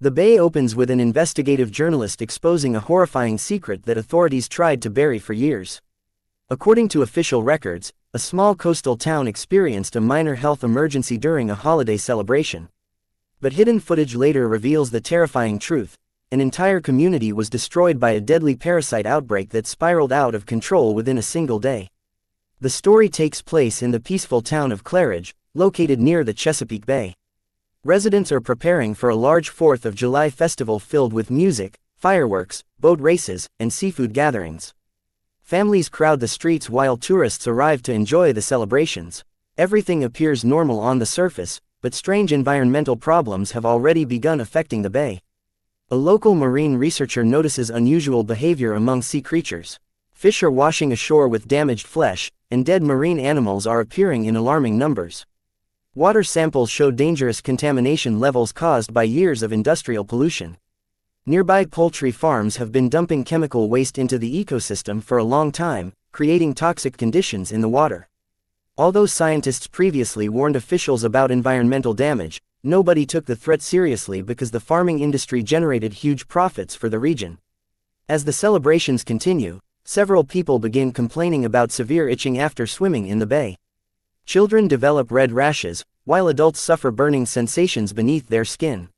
The Bay opens with an investigative journalist exposing a horrifying secret that authorities tried to bury for years. According to official records, a small coastal town experienced a minor health emergency during a holiday celebration. But hidden footage later reveals the terrifying truth: an entire community was destroyed by a deadly parasite outbreak that spiraled out of control within a single day. The story takes place in the peaceful town of Claridge, located near the Chesapeake Bay. Residents are preparing for a large 4th of July festival filled with music, fireworks, boat races, and seafood gatherings. Families crowd the streets while tourists arrive to enjoy the celebrations. Everything appears normal on the surface, but strange environmental problems have already begun affecting the bay. A local marine researcher notices unusual behavior among sea creatures. Fish are washing ashore with damaged flesh, and dead marine animals are appearing in alarming numbers. Water samples show dangerous contamination levels caused by years of industrial pollution. Nearby poultry farms have been dumping chemical waste into the ecosystem for a long time, creating toxic conditions in the water. Although scientists previously warned officials about environmental damage, nobody took the threat seriously because the farming industry generated huge profits for the region. As the celebrations continue, several people begin complaining about severe itching after swimming in the bay. Children develop red rashes, while adults suffer burning sensations beneath their skin.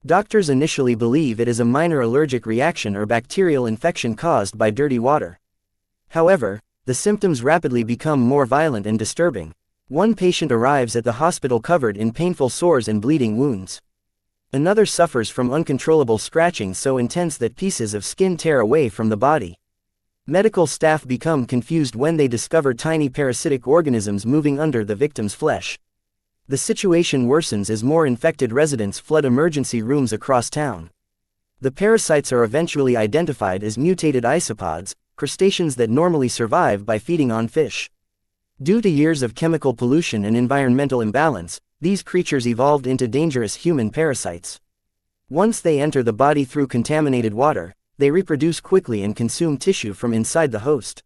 Doctors initially believe it is a minor allergic reaction or bacterial infection caused by dirty water. However, the symptoms rapidly become more violent and disturbing. One patient arrives at the hospital covered in painful sores and bleeding wounds. Another suffers from uncontrollable scratching so intense that pieces of skin tear away from the body. Medical staff become confused when they discover tiny parasitic organisms moving under the victim's flesh. The situation worsens as more infected residents flood emergency rooms across town. The parasites are eventually identified as mutated isopods, crustaceans that normally survive by feeding on fish. Due to years of chemical pollution and environmental imbalance, these creatures evolved into dangerous human parasites. Once they enter the body through contaminated water, they reproduce quickly and consume tissue from inside the host.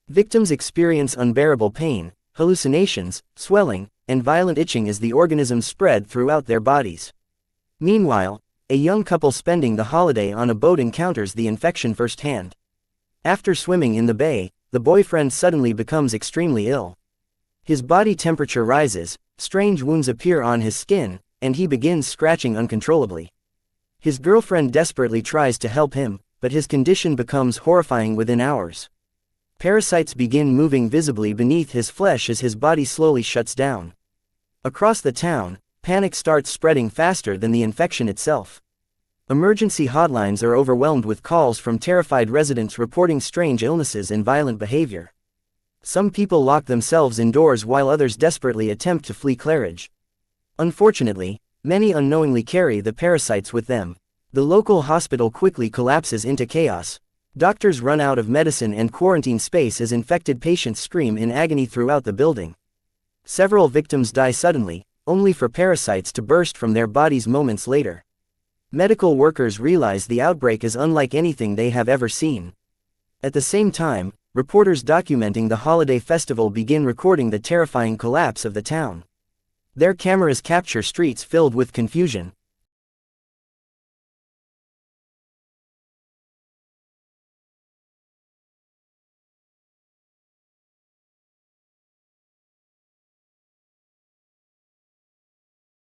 Victims experience unbearable pain, hallucinations, swelling, and violent itching as the organisms spread throughout their bodies. Meanwhile, a young couple spending the holiday on a boat encounters the infection firsthand. After swimming in the bay, the boyfriend suddenly becomes extremely ill. His body temperature rises, strange wounds appear on his skin, and he begins scratching uncontrollably. His girlfriend desperately tries to help him, but his condition becomes horrifying within hours. Parasites begin moving visibly beneath his flesh as his body slowly shuts down. Across the town, panic starts spreading faster than the infection itself. Emergency hotlines are overwhelmed with calls from terrified residents reporting strange illnesses and violent behavior. Some people lock themselves indoors while others desperately attempt to flee Claridge. Unfortunately, many unknowingly carry the parasites with them. The local hospital quickly collapses into chaos. Doctors run out of medicine and quarantine space as infected patients scream in agony throughout the building. Several victims die suddenly, only for parasites to burst from their bodies moments later. Medical workers realize the outbreak is unlike anything they have ever seen. At the same time, reporters documenting the holiday festival begin recording the terrifying collapse of the town. Their cameras capture streets filled with confusion,